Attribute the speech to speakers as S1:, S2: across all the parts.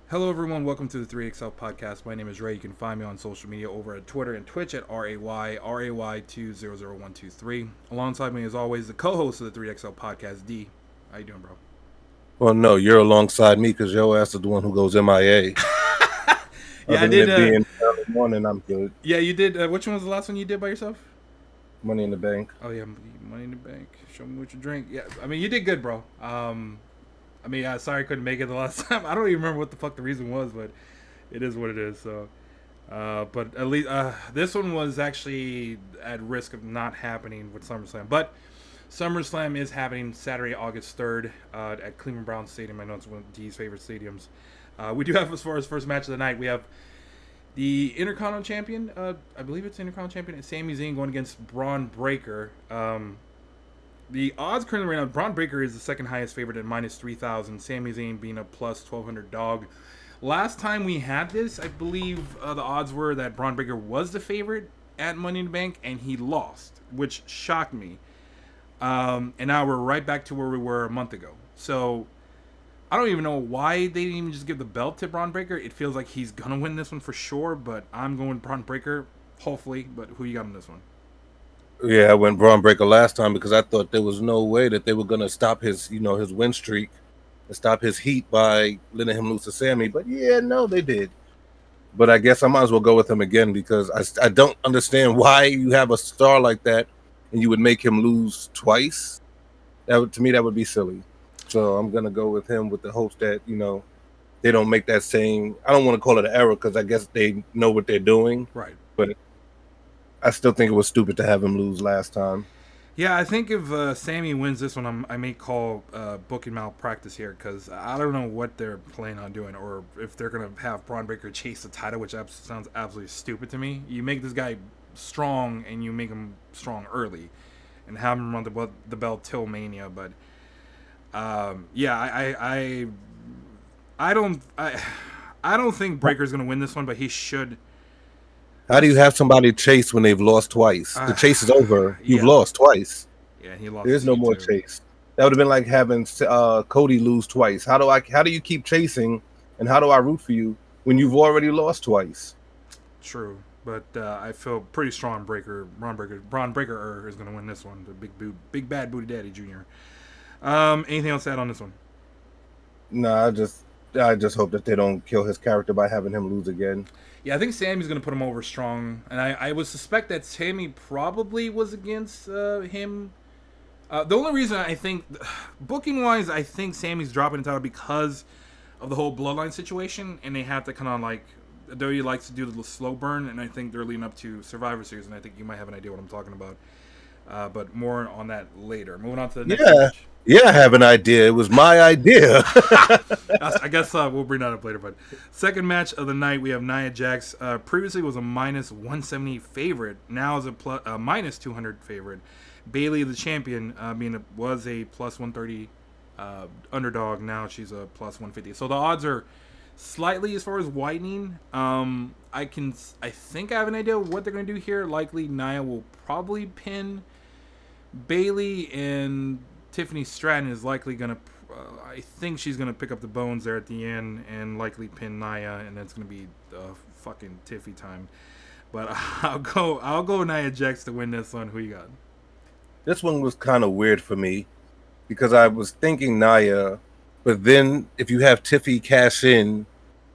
S1: Hello, everyone. Welcome to the 3XL podcast. My name is Ray. You can find me on social media over at Twitter and Twitch at RAY200123. Alongside me, as always, the co-host of the 3XL podcast, D. How you doing, bro?
S2: Well, no, you're alongside me because your ass is the one who goes MIA.
S1: Yeah, I
S2: Other than
S1: did.
S2: it being early morning, I'm good.
S1: Yeah, you did. Which one was the last one you did by yourself?
S2: Money in the bank.
S1: Oh yeah, Money in the Bank. Show me what you drink. Yeah, I mean you did good, bro. Sorry I couldn't make it the last time. I don't even remember what the fuck the reason was, but it is what it is. So. But at least this one was actually at risk of not happening with SummerSlam. But SummerSlam is happening Saturday, August 3rd at Cleveland Brown Stadium. I know it's one of D's favorite stadiums. We do have, as far as first match of the night, we have the Intercontinental Champion. I believe it's Intercontinental Champion, Sami Zayn going against Braun Breaker. The odds currently right now, Braun Breaker is the second highest favorite at minus 3,000. Sami Zayn being a plus 1,200 dog. Last time we had this, I believe the odds were that Braun Breaker was the favorite at Money in the Bank, and he lost, which shocked me. And now we're right back to where we were a month ago. So I don't even know why they didn't even just give the belt to Braun Breaker. It feels like he's gonna win this one for sure, but I'm going Braun Breaker, hopefully. But who you got in this one?
S2: Yeah, I went Braun Breaker last time because I thought there was no way that they were gonna stop his win streak and stop his heat by letting him lose to Sammy. But yeah, no, they did. But I guess I might as well go with him again because I don't understand why you have a star like that and you would make him lose twice. To me that would be silly. So I'm gonna go with him with the hopes that they don't make that same. I don't want to call it an error because I guess they know what they're doing,
S1: Right.
S2: but I still think it was stupid to have him lose last time.
S1: Yeah, I think if Sammy wins this one, I may call booking malpractice here because I don't know what they're planning on doing, or if they're gonna have Braun Breaker chase the title, which sounds absolutely stupid to me. You make this guy strong, and you make him strong early, and have him run the belt till Mania. But yeah, I don't think Breaker's gonna win this one, but he should.
S2: How do you have somebody chase when they've lost twice? The chase is over. You've
S1: Yeah,
S2: lost twice.
S1: yeah, he lost
S2: There's
S1: to
S2: no
S1: you
S2: more
S1: too.
S2: chase. That would have been like having Cody lose twice. How do you keep chasing, and how do I root for you when you've already lost twice?
S1: True, but I feel pretty strong. Braun Breaker is going to win this one. The big bad booty daddy Junior. Anything else to add on this one?
S2: No, I just hope that they don't kill his character by having him lose again.
S1: Yeah, I think Sammy's going to put him over strong, and I would suspect that Sammy probably was against him. The only reason I think, booking wise, I think Sammy's dropping the title because of the whole bloodline situation, and they have to kind of like WWE likes to do the slow burn, and I think they're leading up to Survivor Series, and I think you might have an idea what I'm talking about. But more on that later. Moving on to the next
S2: Yeah,
S1: match.
S2: yeah, I have an idea. It was my idea.
S1: I guess we'll bring that up later. But second match of the night, we have Nia Jax. Previously was a minus 170 favorite. Now is a minus 200 favorite. Bailey, the champion, was a plus 130 underdog. Now she's a plus 150. So the odds are slightly as far as widening. I think I have an idea of what they're going to do here. Likely Nia will probably pin Bailey, and Tiffany Stratton is likely going to. I think she's going to pick up the bones there at the end and likely pin Nia, and that's going to be fucking Tiffy time. But I'll go Nia Jax to win this one. Who you got?
S2: This one was kind of weird for me because I was thinking Naya, but then if you have Tiffy cash in,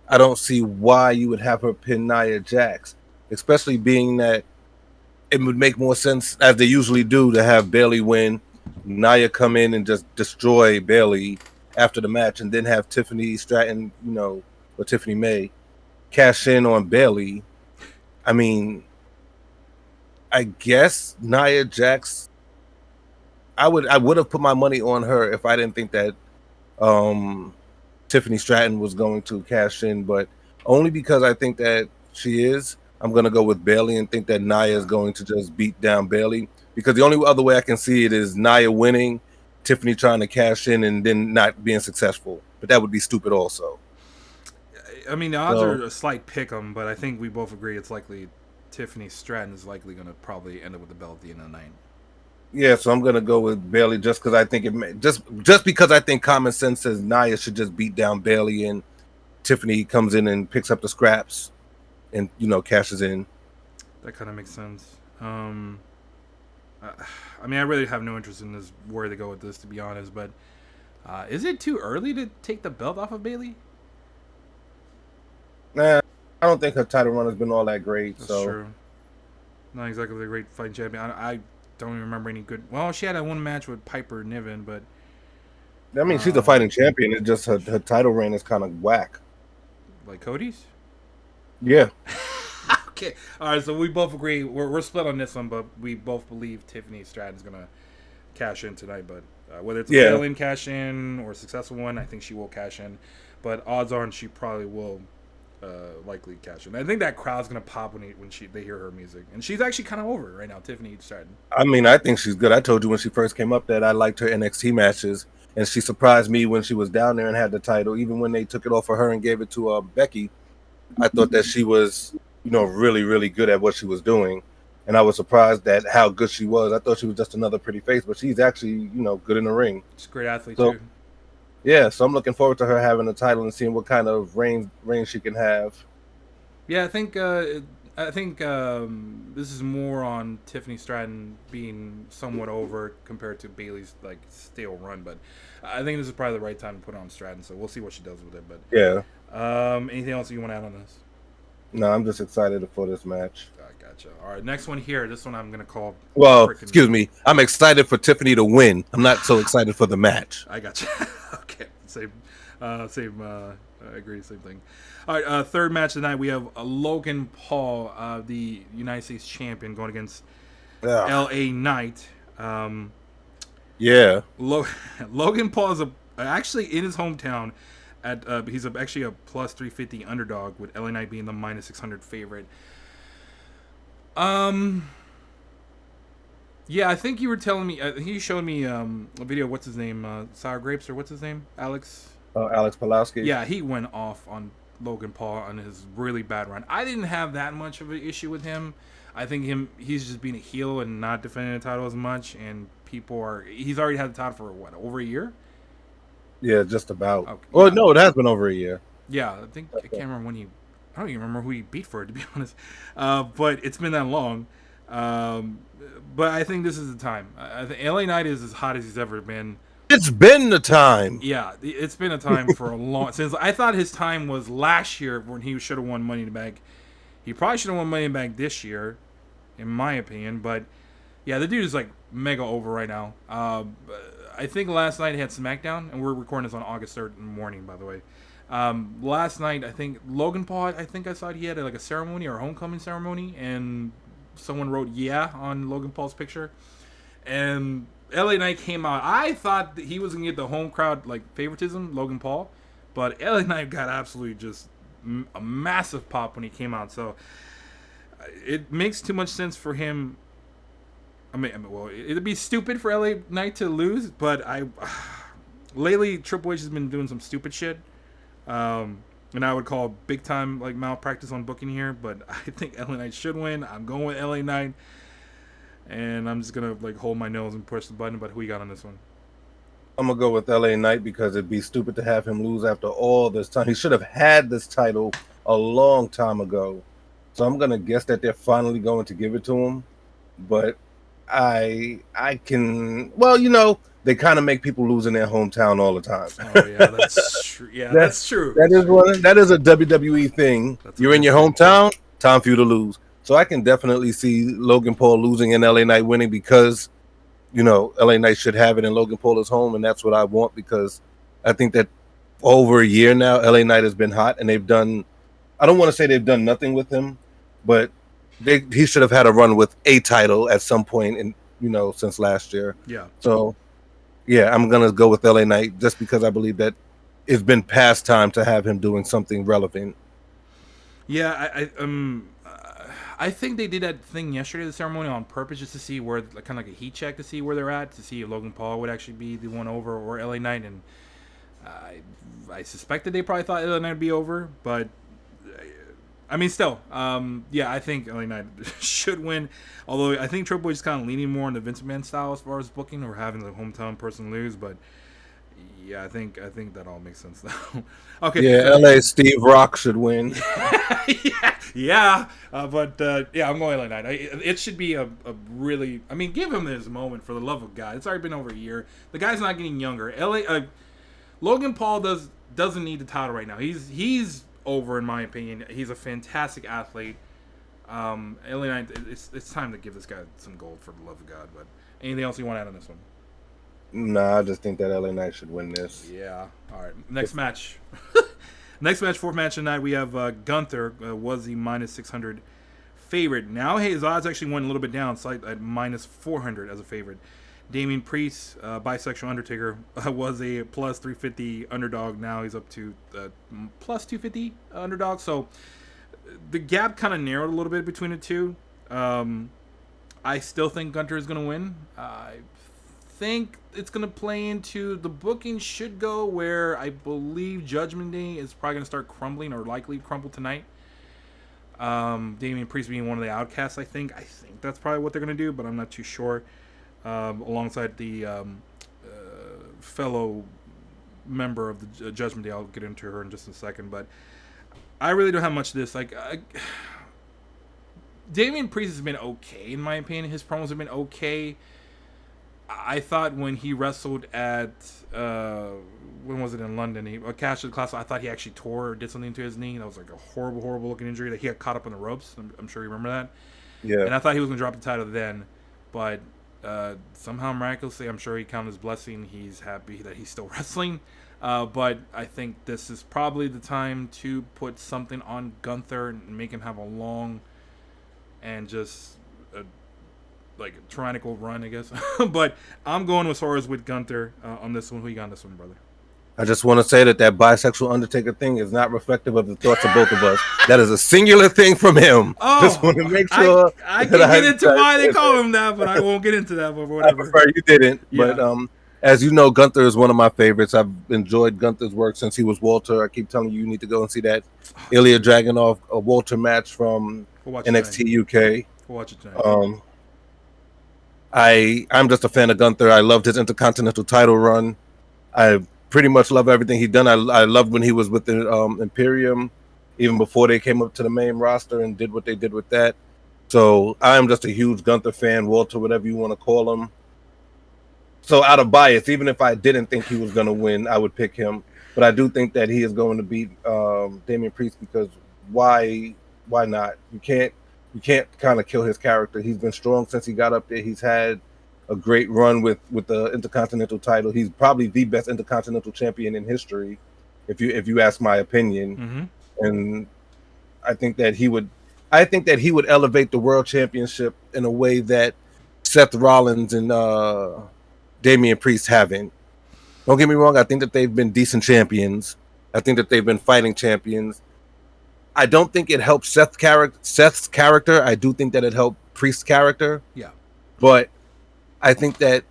S2: I don't see why you would have her pin Nia Jax, especially being that it would make more sense, as they usually do, to have Bailey win, Naya come in and just destroy Bailey after the match, and then have Tiffany Stratton, or Tiffany May, cash in on Bailey. I mean, I guess Nia Jax. I would have put my money on her if I didn't think that um, Tiffany Stratton was going to cash in, but only because I think that she is. I'm gonna go with Bailey and think that Nia is going to just beat down Bailey, because the only other way I can see it is Nia winning, Tiffany trying to cash in, and then not being successful. But that would be stupid also.
S1: I mean, the odds
S2: So
S1: are a slight pick 'em, but I think we both agree it's likely Tiffany Stratton is likely going to probably end up with the belt at the end of the night.
S2: yeah, so I'm gonna go with Bailey just because I think just because I think common sense says Nia should just beat down Bailey, and Tiffany comes in and picks up the scraps and cashes in.
S1: That kind of makes sense. I mean, I really have no interest in this where they go with this, to be honest. But is it too early to take the belt off of Bayley?
S2: Nah, I don't think her title run has been all that great.
S1: That's
S2: So
S1: true. Not exactly a great fighting champion. I don't even remember any good. Well, she had that one match with Piper Niven, but
S2: I mean, she's a fighting champion. It's just her title reign is kind of whack.
S1: like Cody's.
S2: Yeah.
S1: Okay. All right. So we both agree. We're split on this one, but we both believe Tiffany Stratton's gonna cash in tonight. But whether it's a fail-in cash in or a successful one, I think she will cash in. But odds are she probably will likely cash in. I think that crowd's gonna pop when they hear her music, and she's actually kind of over right now. Tiffany Stratton.
S2: I mean, I think she's good. I told you when she first came up that I liked her NXT matches, and she surprised me when she was down there and had the title. Even when they took it off of her and gave it to Becky, I thought that she was, really, really good at what she was doing. And I was surprised at how good she was. I thought she was just another pretty face, but she's actually, good in the ring.
S1: She's a great athlete,
S2: so,
S1: too.
S2: Yeah, so I'm looking forward to her having a title and seeing what kind of reign she can have.
S1: Yeah, I think this is more on Tiffany Stratton being somewhat over compared to Bayley's stale run, but I think this is probably the right time to put on Stratton. So we'll see what she does with it. But
S2: yeah,
S1: anything else you want to add on this?
S2: No, I'm just excited for this match.
S1: I gotcha. All right, next one here. This one I'm gonna call.
S2: Well, excuse me. I'm excited for Tiffany to win. I'm not so excited for the match.
S1: I gotcha. Okay, same. I agree. Same thing. All right, third match tonight. We have Logan Paul, the United States champion, going against L.A. Knight.
S2: Yeah.
S1: Logan Paul is actually in his hometown. He's actually a plus 350 underdog, with LA Knight being the minus 600 favorite. Yeah, I think you were telling me. He showed me a video. What's his name? Sour Grapes, or what's his name? Alex
S2: Pulaski.
S1: Yeah, he went off on Logan Paul on his really bad run. I didn't have that much of an issue with him. I think he's just being a heel and not defending the title as much. And he's already had the title for what, over a year?
S2: Yeah, just about.
S1: Okay,
S2: well, yeah. No, it has been over a year.
S1: Yeah, I can't remember when I don't even remember who he beat for it, to be honest. But it's been that long. But I think this is the time. I think LA Knight is as hot as he's ever been.
S2: It's been the time.
S1: Yeah, it's been a time for a long. Since I thought his time was last year when he should have won Money in the Bank. He probably should have won Money in the Bank this year, in my opinion. But yeah, the dude is mega over right now. I think last night he had SmackDown, and we're recording this on August 3rd in the morning, by the way. Last night, I think Logan Paul, I saw he had a ceremony or a homecoming ceremony, and someone wrote "yeah" on Logan Paul's picture, and LA Knight came out. I thought that he was gonna get the home crowd favoritism, Logan Paul, but LA Knight got absolutely just a massive pop when he came out. So it makes too much sense for him. I mean, well, it'd be stupid for LA Knight to lose, but lately Triple H has been doing some stupid shit, and I would call big time malpractice on booking here. But I think LA Knight should win. I'm going with LA Knight, and I'm just gonna hold my nose and push the button. But who you got on this one?
S2: I'm gonna go with LA Knight because it'd be stupid to have him lose after all this time. He should have had this title a long time ago. So I'm gonna guess that they're finally going to give it to him, but I can, they kind of make people lose in their hometown all the time.
S1: Oh yeah, that's true. Yeah, that's true.
S2: That is a WWE thing. You're in your hometown, time for you to lose. So I can definitely see Logan Paul losing and LA Knight winning because, LA Knight should have it and Logan Paul is home, and that's what I want because I think that over a year now, LA Knight has been hot, and they've done, I don't want to say they've done nothing with him, but he should have had a run with a title at some point in, since last year.
S1: Yeah.
S2: So, yeah, I'm going to go with LA Knight just because I believe that it's been past time to have him doing something relevant.
S1: Yeah, I think they did that thing yesterday, the ceremony, on purpose, just to see where, kind of a heat check to see where they're at, to see if Logan Paul would actually be the one over or LA Knight. And I suspected they probably thought LA Knight would be over, but I mean, still, yeah, I think LA Knight should win. Although I think Triple H is kind of leaning more on the Vince McMahon style as far as booking or having the hometown person lose. But Yeah, I think that all makes sense now. Okay,
S2: Yeah, LA Steve Rock should win.
S1: yeah, but yeah, I'm going LA Knight. It should be a really. I mean, give him his moment for the love of God. It's already been over a year. The guy's not getting younger. Logan Paul doesn't need the title right now. He's over in my opinion. He's a fantastic athlete. LA Knight, it's time to give this guy some gold for the love of God. But anything else you want to add on this one?
S2: Nah, I just think that LA Knight should win this.
S1: Yeah. All right. Next match. Next match, fourth match tonight, we have Gunther, was the minus 600 favorite. Now his odds actually went a little bit down, slight at minus 400 as a favorite. Damian Priest, bisexual Undertaker, was a plus 350 underdog. Now he's up to plus 250 underdog. So the gap kind of narrowed a little bit between the two. I still think Gunther is going to win. I think it's going to play into the booking should go where I believe Judgment Day is probably going to start crumbling or likely crumble tonight. Damian Priest being one of the outcasts, I think that's probably what they're going to do, but I'm not too sure. Alongside the fellow member of the Judgment Day, I'll get into her in just a second, but I really don't have much of this. Damian Priest has been okay in my opinion. His promos have been okay. I thought when he wrestled at when was it in London? He Cash of the Class. I thought he actually tore or did something to his knee. That was like a horrible looking injury that he got caught up on the ropes. I'm sure you remember that.
S2: Yeah.
S1: And I thought he was gonna drop the title then, but somehow miraculously, I'm sure he counted his blessing. He's happy that he's still wrestling. But I think this is probably the time to put something on Gunther and make him have a long and just like a tyrannical run, I guess. But I'm going as far as with Gunther on this one. Who you got on this one, brother?
S2: I just want to say that bisexual Undertaker thing is not reflective of the thoughts of both of us. That is a singular thing from him.
S1: Oh,
S2: just want to make sure.
S1: I can get into why they call him that, but I won't get into that. But whatever.
S2: I prefer you didn't.
S1: Yeah.
S2: But as you know, Gunther is one of my favorites. I've enjoyed Gunther's work since he was Walter. I keep telling you, you need to go and see that Ilya Dragunov Walter match from NXT UK.
S1: We'll watch it tonight.
S2: I'm just a fan of Gunther. I loved his Intercontinental title run. I pretty much love everything he's done. I loved when he was with the Imperium, even before they came up to the main roster and did what they did with that. So I'm just a huge Gunther fan, Walter, whatever you want to call him. So out of bias, even if I didn't think he was going to win, I would pick him. But I do think that he is going to beat Damian Priest because why not? You can't kind of kill his character. He's been strong since he got up there. He's had a great run with the Intercontinental title. He's probably the best Intercontinental champion in history, if you ask my opinion.
S1: Mm-hmm.
S2: And I think that he would elevate the World Championship in a way that Seth Rollins and Damian Priest haven't. Don't get me wrong. I think that they've been decent champions. I think that they've been fighting champions. I don't think it helps Seth's character. I do think that it helped Priest's character.
S1: Yeah.
S2: But I think that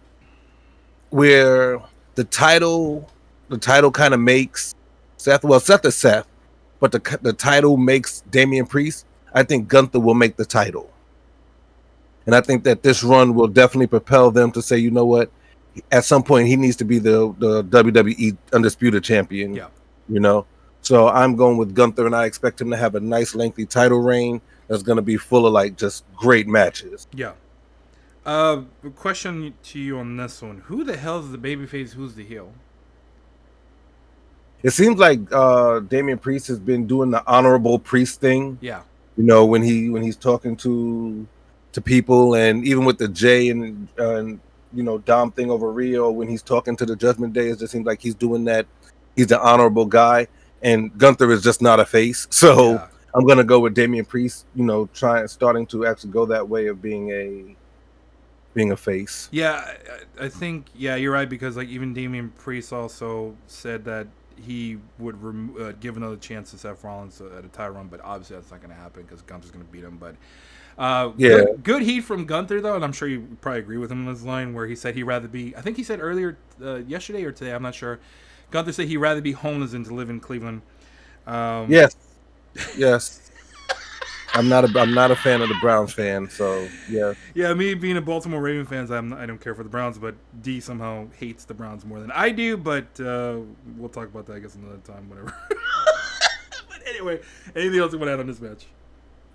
S2: where the title kind of makes Seth is Seth, but the title makes Damian Priest, I think Gunther will make the title. And I think that this run will definitely propel them to say, you know what, at some point he needs to be the WWE Undisputed Champion.
S1: Yeah.
S2: You know? So I'm going with Gunther, and I expect him to have a nice lengthy title reign that's going to be full of like just great matches.
S1: Yeah. A question to you on this one: who the hell is the babyface? Who's the heel?
S2: It seems like Damian Priest has been doing the honorable Priest thing.
S1: Yeah.
S2: You know, when he's talking to people, and even with the Jay and you know Dom thing over Rio, when he's talking to the Judgment Day, it just seems like he's doing that. He's the honorable guy, and Gunther is just not a face. So yeah. I'm gonna go with Damian Priest. You know, starting to actually go that way of being a face.
S1: Yeah, I think you're right, because like even Damian Priest also said that he would give another chance to Seth Rollins at a title run, but obviously that's not going to happen because Gunther's going to beat him. But good heat from Gunther though, and I'm sure you probably agree with him on this line where he said he'd rather be. I think he said earlier yesterday or today, I'm not sure. Gunther said he'd rather be homeless than to live in Cleveland.
S2: Yes. I'm not a fan of the Browns fan. So yeah,
S1: Yeah, me being a Baltimore Raven fans, I don't care for the Browns, but D somehow hates the Browns more than I do. But we'll talk about that, I guess, another time, whatever. But anyway, anything else you want to add on this match?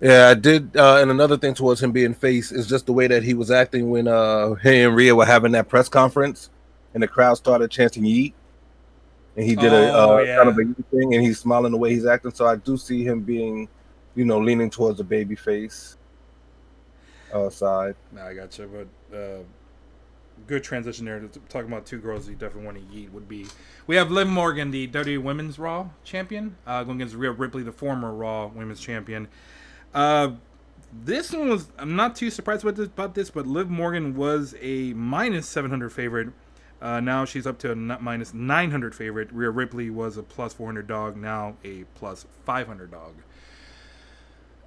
S2: yeah, I did. And another thing towards him being face is just the way that he was acting when he and Rhea were having that press conference, and the crowd started chanting "Yeet," and he did a
S1: Oh
S2: kind of
S1: yeah,
S2: a Yeet thing, and he's smiling the way he's acting. So I do see him being, leaning towards the baby face side.
S1: nah, I gotcha. But good transition there. Talking about two girls you definitely want to eat would be we have Liv Morgan, the WWE Women's Raw champion, going against Rhea Ripley, the former Raw Women's champion. Uh, this one was I'm not too surprised about this, but Liv Morgan was a minus 700 favorite. Now she's up to a minus 900 favorite. Rhea Ripley was a plus 400 dog, now a plus 500 dog.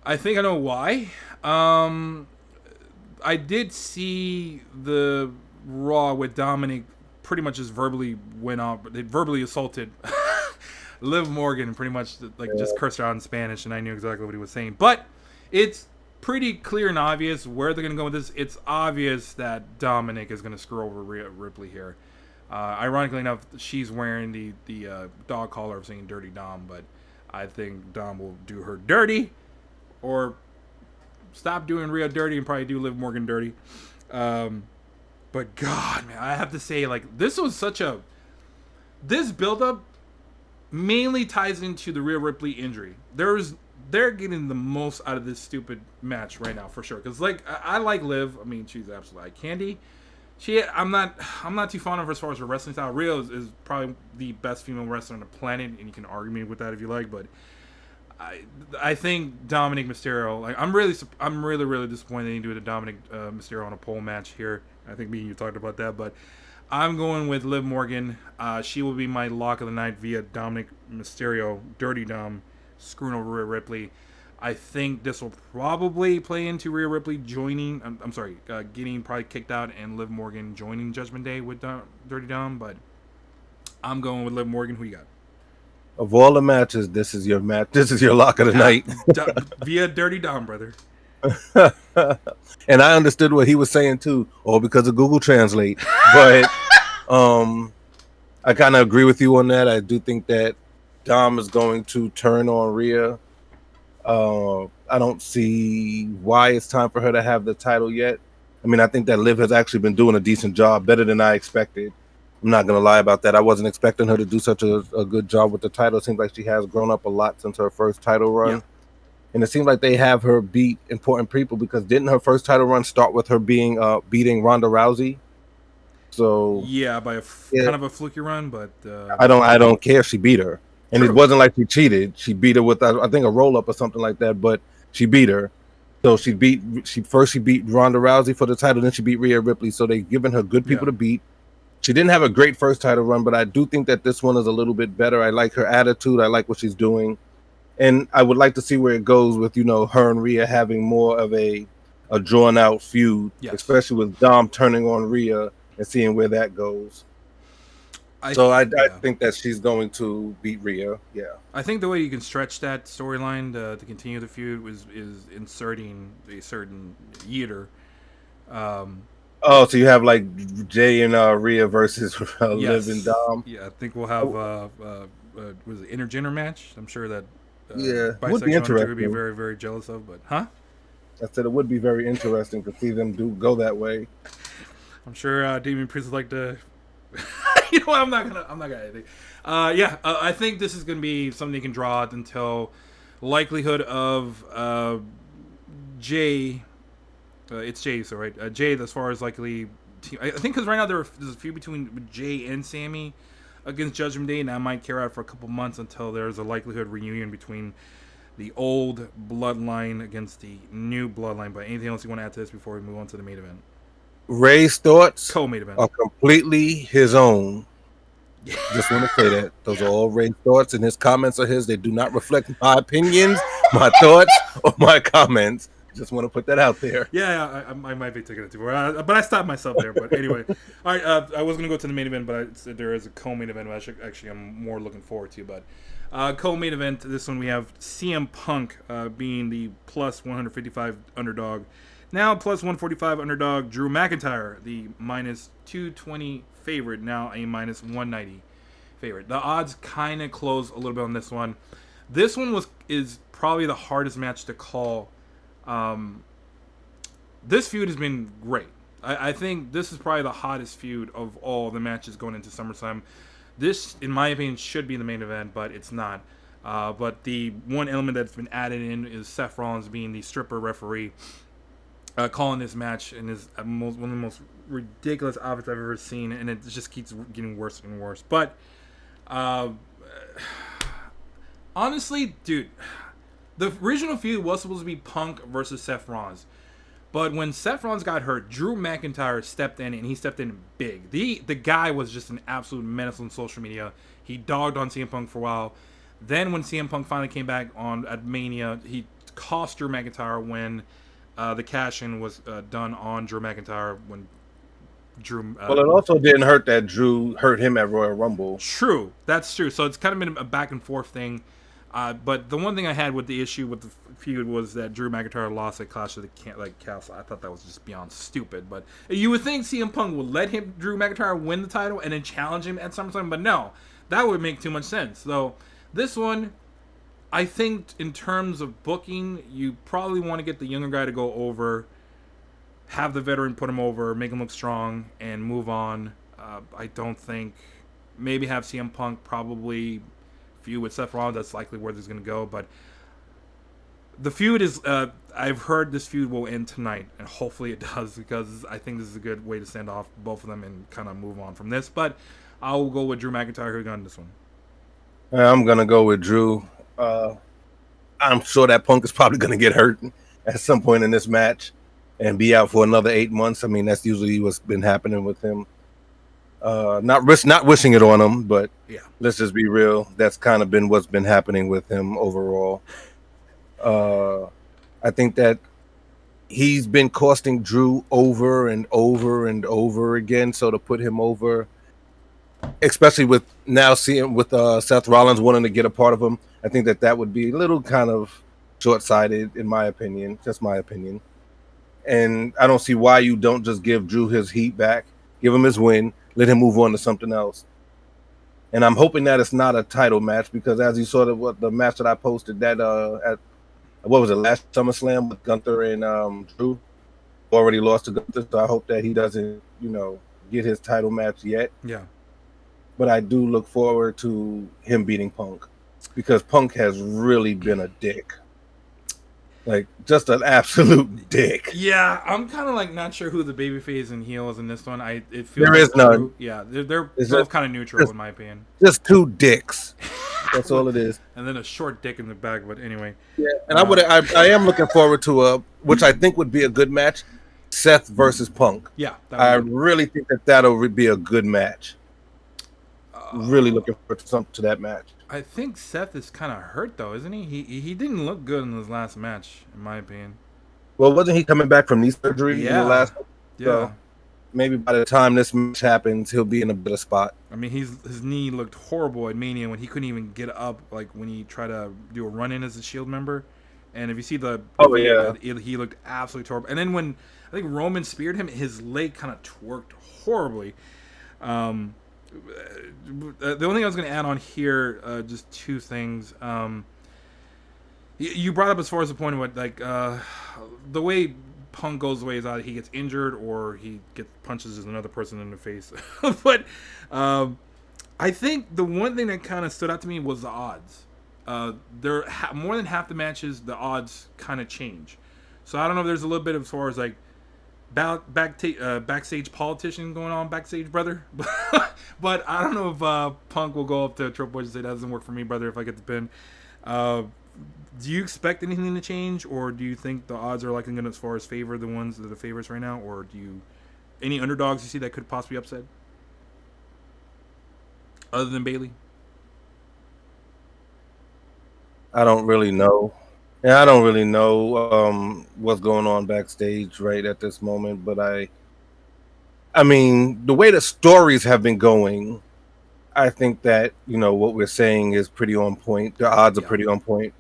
S1: I think I know why. I did see the Raw with Dominic pretty much just verbally went off. They verbally assaulted Liv Morgan, pretty much like just cursed her out in Spanish, and I knew exactly what he was saying. But it's pretty clear and obvious where they're going to go with this. It's obvious that Dominic is going to screw over Rhea Ripley here. Ironically enough, she's wearing the dog collar of saying Dirty Dom, but I think Dom will do her dirty, or stop doing Rhea dirty and probably do Liv Morgan dirty. But God, man, I have to say, like, this was such a... This build-up mainly ties into the Rhea Ripley injury. They're getting the most out of this stupid match right now, for sure. Because, like, I like Liv. I mean, she's absolutely eye candy. I'm not too fond of her as far as her wrestling style. Rhea is probably the best female wrestler on the planet, and you can argue me with that if you like, but... I think Dominic Mysterio. Like I'm really disappointed they didn't do the Dominic Mysterio on a pole match here. I think me and you talked about that, but I'm going with Liv Morgan. She will be my lock of the night via Dominic Mysterio, Dirty Dom, screwing over Rhea Ripley. I think this will probably play into Rhea Ripley joining. Getting probably kicked out and Liv Morgan joining Judgment Day with Dirty Dom. But I'm going with Liv Morgan. Who you got?
S2: Of all the matches, this is your match. This is your lock of the night.
S1: Via Dirty Dom, brother.
S2: And I understood what he was saying too, all because of Google Translate. But I kind of agree with you on that. I do think that Dom is going to turn on Rhea. I don't see why it's time for her to have the title yet. I mean, I think that Liv has actually been doing a decent job, better than I expected. I'm not going to lie about that. I wasn't expecting her to do such a good job with the title. It seems like she has grown up a lot since her first title run. Yeah. And it seems like they have her beat important people, because didn't her first title run start with her beating Ronda Rousey? So
S1: yeah, by kind of a fluky run, but
S2: I don't care. She beat her, and True. It wasn't like she cheated. She beat her with I think a roll up or something like that, but she beat her. So she beat Ronda Rousey for the title, then she beat Rhea Ripley. So they've given her good people to beat. She didn't have a great first title run, but I do think that this one is a little bit better. I like her attitude. I like what she's doing. And I would like to see where it goes with, her and Rhea having more of a drawn-out feud, especially with Dom turning on Rhea and seeing where that goes. I think that she's going to beat Rhea, yeah.
S1: I think the way you can stretch that storyline to continue the feud is inserting a certain yeeter.
S2: Oh, so you have like Jay and Rhea versus Liv and Dom.
S1: Yeah, I think we'll have was it intergender match? I'm sure that
S2: would be interesting.
S1: Would be very, very jealous of, but I
S2: said it would be very interesting to see them go that way.
S1: I'm sure Damian Priest would like to. You know what? I'm not gonna anything. I think this is gonna be something you can draw out until likelihood of Jay. It's Jay, so right? Jay, as far as likely, I think because right now there's a feud between Jay and Sammy against Judgment Day, and that might carry out for a couple months until there's a likelihood reunion between the old bloodline against the new bloodline. But anything else you want to add to this before we move on to the main event?
S2: Ray's thoughts
S1: co-main event
S2: are completely his own. Just want to say that those are all Ray's thoughts, and his comments are his. They do not reflect my opinions, my thoughts, or my comments. Just want to put that out there.
S1: Yeah, I might be taking it too far, but I stopped myself there. But anyway, all right. I was gonna go to the main event, but there is a co-main event. Which actually, I'm more looking forward to. But co-main event. This one we have CM Punk being the plus 155 underdog. Now plus 145 underdog Drew McIntyre, the minus 220 favorite. Now a minus 190 favorite. The odds kind of close a little bit on this one. This one is probably the hardest match to call. This feud has been great. I think this is probably the hottest feud of all the matches going into SummerSlam. This, in my opinion, should be the main event, but it's not. But the one element that's been added in is Seth Rollins being the stripper referee, calling this match in his one of the most ridiculous outfits I've ever seen, and it just keeps getting worse and worse. But honestly, dude, the original feud was supposed to be Punk versus Seth Rollins. But when Seth Rollins got hurt, Drew McIntyre stepped in, and he stepped in big. The guy was just an absolute menace on social media. He dogged on CM Punk for a while. Then when CM Punk finally came back on at Mania, he cost Drew McIntyre when the cash-in was done on Drew McIntyre when Drew...
S2: Well, it also didn't hurt that Drew hurt him at Royal Rumble.
S1: True. That's true. So it's kind of been a back-and-forth thing. But the one thing I had with the issue with the feud was that Drew McIntyre lost at Clash of the Castle. I thought that was just beyond stupid. But you would think CM Punk would let Drew McIntyre win the title and then challenge him at SummerSlam. But no, that would make too much sense. So this one, I think in terms of booking, you probably want to get the younger guy to go over, have the veteran put him over, make him look strong, and move on. I don't think... Maybe have CM Punk probably... feud with Seth Rollins. That's likely where this is going to go, but the feud is I've heard this feud will end tonight, and hopefully it does, because I think this is a good way to send off both of them and kind of move on from this. But I'll go with Drew McIntyre. Who got this one?
S2: I'm gonna go with Drew. I'm sure that Punk is probably gonna get hurt at some point in this match and be out for another 8 months. I mean, that's usually what's been happening with him. Not wishing it on him, but
S1: yeah,
S2: let's just be real. That's kind of been what's been happening with him overall. I think that he's been costing Drew over and over and over again. So to put him over, especially with now seeing with Seth Rollins wanting to get a part of him, I think that would be a little kind of short-sighted, in my opinion. Just my opinion. And I don't see why you don't just give Drew his heat back, give him his win, let him move on to something else. And I'm hoping that it's not a title match, because as you saw the match that I posted that at what was it, last SummerSlam with Gunther and Drew, already lost to Gunther, so I hope that he doesn't, get his title match yet.
S1: Yeah.
S2: But I do look forward to him beating Punk, because Punk has really been a dick. Like, just an absolute dick.
S1: Yeah, I'm kind of like not sure who the babyface and heel is in this one. It feels
S2: there is none.
S1: Yeah, they're both kind of neutral in my opinion.
S2: Just two dicks. That's all it is.
S1: And then a short dick in the back. But anyway.
S2: Yeah, and I am looking forward to which I think would be a good match, Seth versus Punk.
S1: Yeah,
S2: I really think that'll be a good match. Really looking forward to that match.
S1: I think Seth is kind of hurt though, isn't he? He didn't look good in his last match, in my opinion.
S2: Well, wasn't he coming back from knee surgery in the last?
S1: Yeah.
S2: So maybe by the time this match happens, he'll be in a better spot.
S1: I mean, his knee looked horrible at Mania when he couldn't even get up, like when he tried to do a run-in as a Shield member. And if you see he looked absolutely horrible. And then when I think Roman speared him, his leg kind of twerked horribly. The only thing I was going to add on here, just two things. You brought up as far as the point of what, like, the way Punk goes away is either he gets injured or he punches another person in the face. But I think the one thing that kind of stood out to me was the odds. More than half the matches, the odds kind of change. So I don't know if there's a little bit of as far as like backstage politician going on backstage, brother. But I don't know if Punk will go up to Triple H and say, that doesn't work for me, brother, if I get the pin. Do you expect anything to change, or do you think the odds are likely going to as far as favor the ones that are the favorites right now, or any underdogs you see that could possibly upset other than Bayley?
S2: I don't really know. Yeah, I don't really know what's going on backstage right at this moment, but I mean, the way the stories have been going, I think that, what we're saying is pretty on point. The odds are
S1: Yeah.
S2: pretty on point.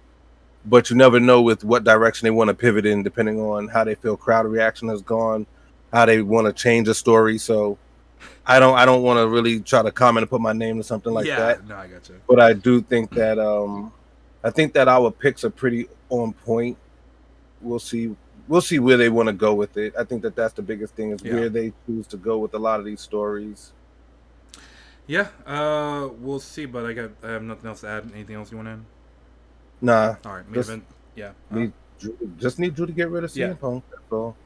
S2: But you never know with what direction they want to pivot in, depending on how they feel crowd reaction has gone, how they want to change a story. So I don't want to really try to comment and put my name to something like
S1: Yeah.
S2: that.
S1: No, I got you.
S2: But I do think that I think that our picks are pretty on point. We'll see. We'll see where they want to go with it. I think that that's the biggest thing is
S1: Yeah.
S2: where they choose to go with a lot of these stories.
S1: Yeah. We'll see. But I have nothing else to add. Anything else you want to add?
S2: Nah,
S1: All right. Main
S2: just
S1: event. Yeah.
S2: need just need Drew to get rid of
S1: Yeah.
S2: CM Punk. That's all.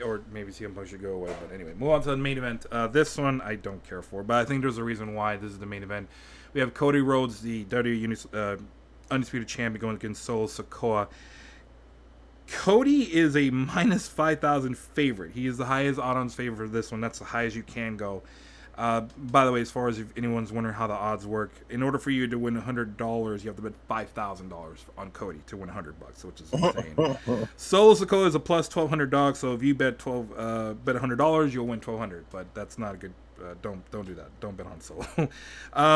S1: Or maybe CM Punk should go away. But anyway, move on to the main event. This one I don't care for, but I think there's a reason why this is the main event. We have Cody Rhodes, the WWE Undisputed Champion, going against Solo Sikoa. Cody is a minus 5,000 favorite. He is the highest odds favorite for this one. That's the highest you can go. By the way, as far as if anyone's wondering how the odds work, in order for you to win $100, you have to bet $5,000 on Cody to win $100, which is insane. Solo Sikoa is a plus 1,200 dog, so if you bet bet $100, you'll win 1,200. But that's not a good. Don't do that. Don't bet on Solo.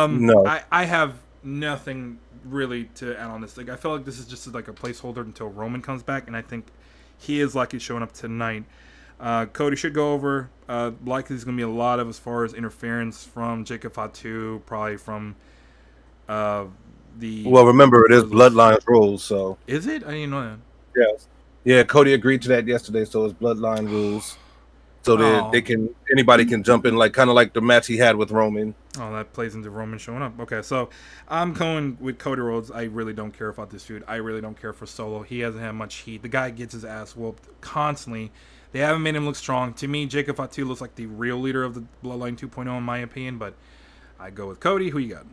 S2: No.
S1: I have nothing really to add on this. Like I feel like this is just like a placeholder until Roman comes back, and I think he is likely showing up tonight. Cody should go over. Likely there's going to be a lot of as far as interference from Jacob Fatu, probably from uh, the
S2: Well, remember it is
S1: Brazils.
S2: Bloodlines rules, so
S1: Is it? I didn't know that.
S2: yes, yeah. Cody agreed to that yesterday, so it's Bloodline rules. So they
S1: Oh,
S2: can anybody can jump in, like kind of like the match he had with Roman.
S1: oh, that plays into Roman showing up. Okay, so I'm going with Cody Rhodes. I really don't care about this feud. I really don't care for Solo. He hasn't had much heat. The guy gets his ass whooped constantly. They haven't made him look strong. To me, Jacob Fatu looks like the real leader of the Bloodline 2.0 in my opinion, but I go with Cody. Who you got?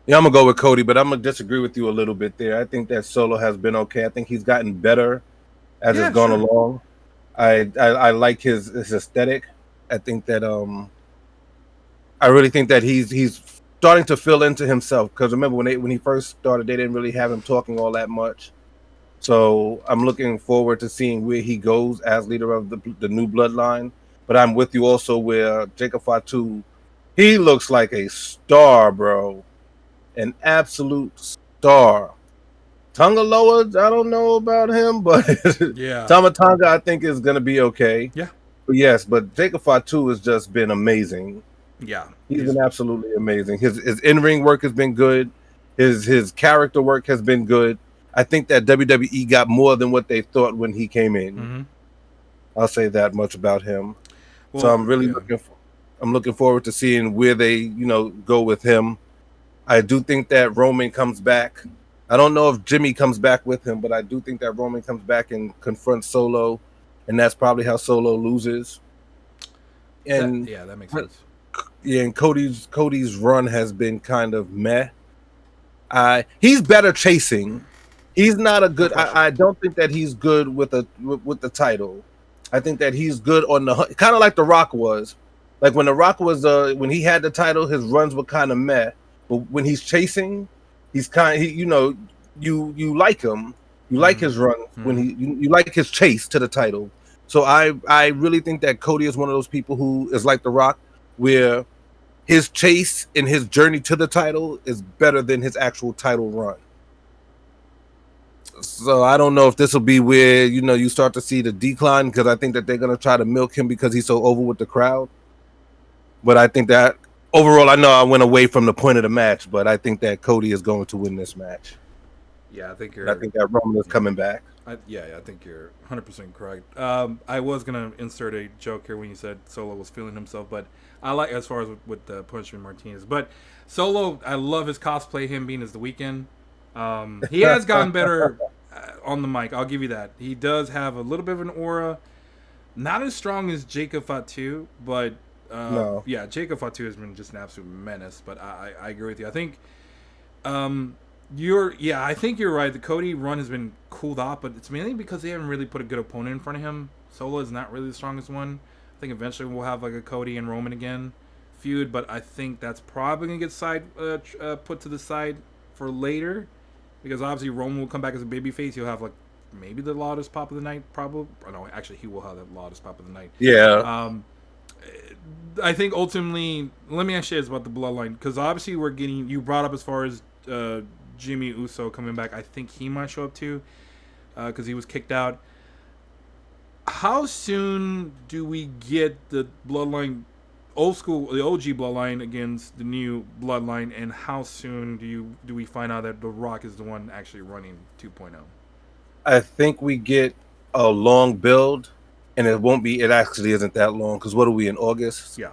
S2: Yeah, I'm gonna go with Cody, but I'm gonna disagree with you a little bit there. I think that Solo has been okay. I think he's gotten better as it's
S1: Yeah,
S2: gone
S1: sure.
S2: along. I like his aesthetic. I think that I really think that he's starting to fill into himself because remember when he first started, they didn't really have him talking all that much. So I'm looking forward to seeing where he goes as leader of the new bloodline. But I'm with you also where Jacob Fatu, he looks like a star, bro, an absolute star. Tonga Loa, I don't know about him, but
S1: Yeah.
S2: Tama Tonga I think is gonna be okay.
S1: Yeah.
S2: But yes, but Jacob Fatu has just been amazing.
S1: Yeah.
S2: He's
S1: He's
S2: been absolutely amazing. His in ring work has been good. His character work has been good. I think that WWE got more than what they thought when he came in.
S1: mm-hmm.
S2: I'll say that much about him. So
S1: Well, yeah.
S2: I'm looking forward to seeing where they go with him. I do think that Roman comes back. I don't know if Jimmy comes back with him, but I do think that Roman comes back and confronts Solo, and that's probably how Solo loses.
S1: That
S2: And
S1: yeah, that makes sense.
S2: yeah, and Cody's run has been kind of meh. He's better chasing. He's not a
S1: No
S2: good.
S1: question.
S2: I don't think that he's good with the title. I think that he's good on the kind of like The Rock was. Like when The Rock was when he had the title, his runs were kind of meh. But when he's chasing, he's kind. He you like him. You like
S1: Mm-hmm.
S2: his runs when
S1: Mm-hmm.
S2: you like his chase to the title. So I really think that Cody is one of those people who is like The Rock, where his chase and his journey to the title is better than his actual title run. So I don't know if this will be where you start to see the decline because I think that they're gonna try to milk him because he's so over with the crowd. But I think that overall, I know I went away from the point of the match, but I think that Cody is going to win this match,
S1: Yeah, I think
S2: and I
S1: you're.
S2: think that Roman is
S1: Yeah.
S2: coming back.
S1: I think you're 100% correct. I was gonna insert a joke here when you said Solo was feeling himself, but I like as far as with the Punishment Martinez. But Solo, I love his cosplay. Him being as the Weekend, he has gotten better on the mic. I'll give you that. He does have a little bit of an aura, not as strong as Jacob Fatu, but
S2: No,
S1: yeah, Jacob Fatu has been just an absolute menace. But I agree with you. I think um, I think you're right. The Cody run has been cooled off, but it's mainly because they haven't really put a good opponent in front of him. Solo is not really the strongest one. I think eventually we'll have like a Cody and Roman again feud, but I think that's probably gonna get put to the side for later. because obviously Roman will come back as a babyface. He'll have like maybe the loudest pop of the night, probably. Or no, actually, he will have the loudest pop of the night.
S2: Yeah.
S1: Um, I think ultimately, let me ask you this about the bloodline, because obviously we're getting, you brought up as far as Jimmy Uso coming back. I think he might show up too, because he was kicked out. How soon do we get the bloodline, old school, the OG bloodline against the new bloodline, and how soon do we find out that The Rock is the one actually running 2.0?
S2: I think we get a long build, and it won't be. It actually isn't that long because what are we in August?
S1: Yeah.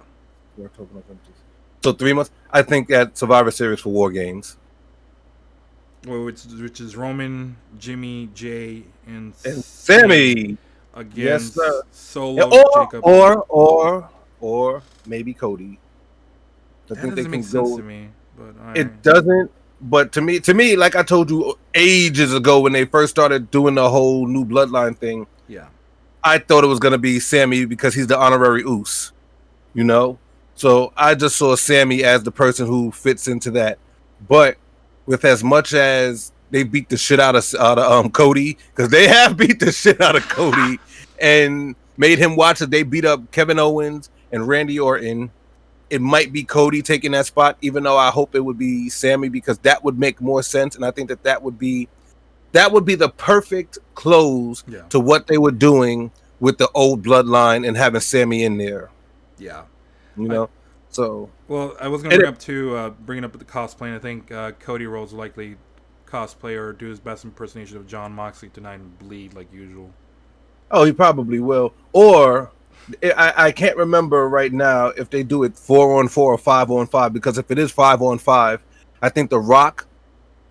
S2: So 3 months. I think at Survivor Series for War Games.
S1: Well, which is Roman, Jimmy, Jay, and
S2: Sammy
S1: against
S2: yes,
S1: Solo, Jacob,
S2: or maybe Cody.
S1: I think they can make sense to me, but
S2: it doesn't. But to me, like I told you ages ago when they first started doing the whole new bloodline thing,
S1: yeah,
S2: I thought it was gonna be Sammy because he's the honorary Uso, you know. So I just saw Sammy as the person who fits into that. But with as much as they beat the shit out of Cody, because they have beat the shit out of Cody and made him watch that they beat up Kevin Owens and Randy Orton. It might be Cody taking that spot, even though I hope it would be Sammy because that would make more sense, and I think that would be the perfect close to what they were doing with the old bloodline and having Sammy in there.
S1: Yeah,
S2: you know. So
S1: well, I was going to bring up the cosplay. I think Cody Rhodes likely cosplay or do his best impersonation of John Moxley tonight and bleed like usual.
S2: Oh, he probably will. Or I can't remember right now if they do it 4-on-4 or 5-on-5, because if it is 5-on-5, I think The Rock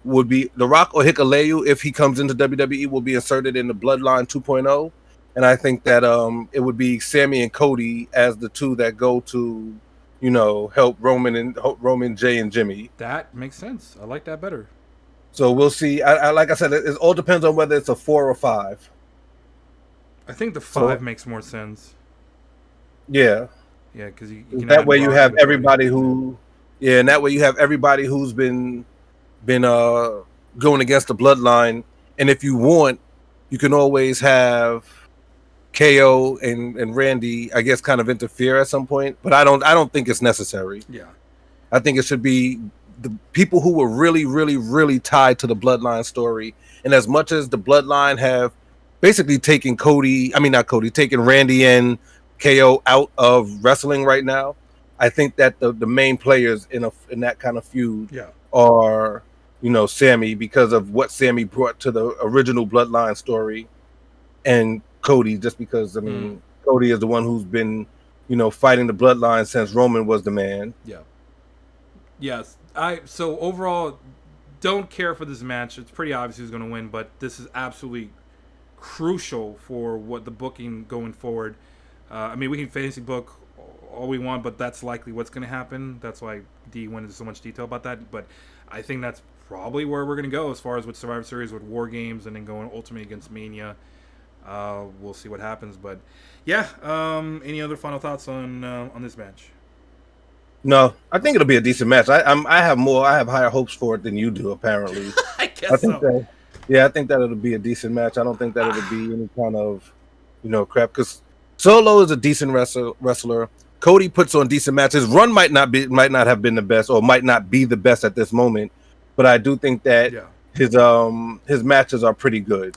S2: or Hikuleo, if he comes into WWE, will be inserted in the Bloodline 2.0. And I think that it would be Sammy and Cody as the two that go to, help Roman, Jay, and Jimmy.
S1: That makes sense. I like that better.
S2: So we'll see. I like I said, it all depends on whether it's a 4 or 5.
S1: I think the 5 makes more sense.
S2: Yeah.
S1: Yeah, because you
S2: can that way you have everybody and that way you have everybody who's been going against the bloodline, and if you want, you can always have KO and Randy, I guess, kind of interfere at some point, but I don't think it's necessary.
S1: Yeah,
S2: I think it should be the people who were really, really, really tied to the bloodline story, and as much as the bloodline have basically taken taken Randy and KO out of wrestling right now, I think that the main players in that kind of feud are Sammy, because of what Sammy brought to the original bloodline story, and Cody, just because Cody is the one who's been fighting the bloodline since Roman was the man.
S1: Yes, so overall don't care for this match. It's pretty obvious who's going to win, but this is absolutely crucial for what the booking going forward. We can fantasy book all we want, but that's likely what's going to happen. That's why D went into so much detail about that. But I think that's probably where we're going to go as far as with Survivor Series, with War Games, and then going Ultimate against Mania. We'll see what happens. But yeah, any other final thoughts on this match?
S2: No, I think it'll be a decent match. I have higher hopes for it than you do, apparently.
S1: I think so.
S2: I think that it'll be a decent match. I don't think that it'll be any kind of crap, because Solo is a decent wrestler. Cody puts on decent matches. Run might not have been the best, or might not be the best at this moment, but I do think that his matches are pretty good.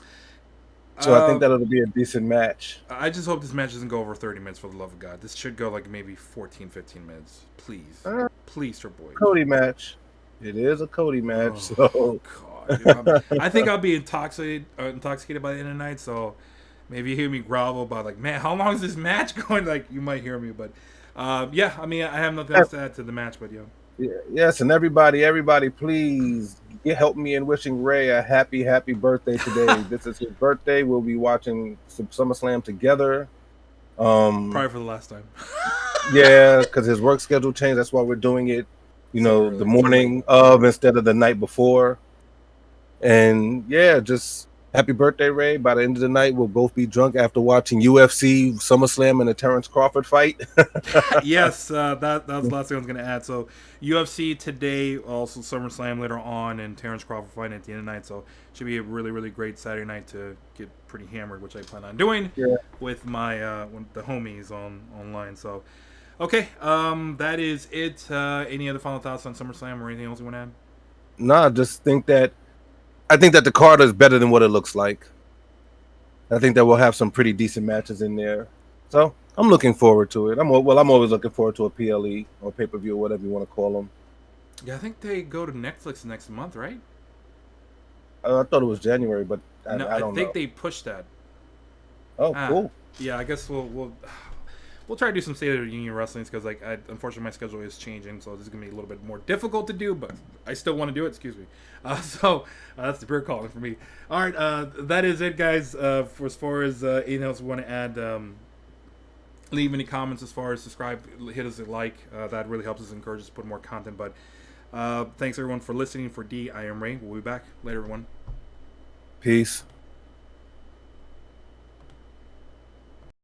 S2: So I think that it'll be a decent match.
S1: I just hope this match doesn't go over 30 minutes, for the love of God. This should go like maybe 14, 15 minutes. Please. Please, Triple H.
S2: Cody match. It is a Cody match.
S1: Oh, God. Dude, I think I'll be intoxicated by the end of the night, so maybe you hear me grovel about, like, man, how long is this match going? Like, you might hear me, but I have nothing else to add to the match, but
S2: yes, and everybody, please help me in wishing Ray a happy birthday today. This is his birthday. We'll be watching some SummerSlam together.
S1: Probably for the last time.
S2: Yeah, because his work schedule changed. That's why we're doing it, the morning of instead of the night before. And yeah, just Happy birthday, Ray. By the end of the night, we'll both be drunk after watching UFC, SummerSlam, and the Terrence Crawford fight.
S1: Yes, that was the last thing I was going to add. So UFC today, also SummerSlam later on, and Terrence Crawford fighting at the end of the night. So it should be a really, really great Saturday night to get pretty hammered, which I plan on doing
S2: Yeah.
S1: with my with the homies online. So okay, that is it. Any other final thoughts on SummerSlam or anything else you want to add?
S2: Nah, I think that the card is better than what it looks like. I think that we'll have some pretty decent matches in there. So I'm looking forward to it. I'm always looking forward to a PLE or pay per view, whatever you want to call them.
S1: Yeah, I think they go to Netflix next month, right?
S2: I thought it was January, but
S1: No,
S2: I
S1: I
S2: don't
S1: think
S2: know.
S1: they pushed that.
S2: Oh,
S1: Ah,
S2: cool.
S1: yeah. I guess we'll try to do some State of the Union wrestlings because unfortunately my schedule is changing, so this is gonna be a little bit more difficult to do, but I still want to do it. Excuse me. That's the beer calling for me. All right, that is it, guys. For as far as anything else we want to add, leave any comments as far as subscribe, hit us a like. That really helps us, encourage us to put more content. But thanks everyone for listening. For D, I am Ray. We'll be back later, everyone.
S2: Peace.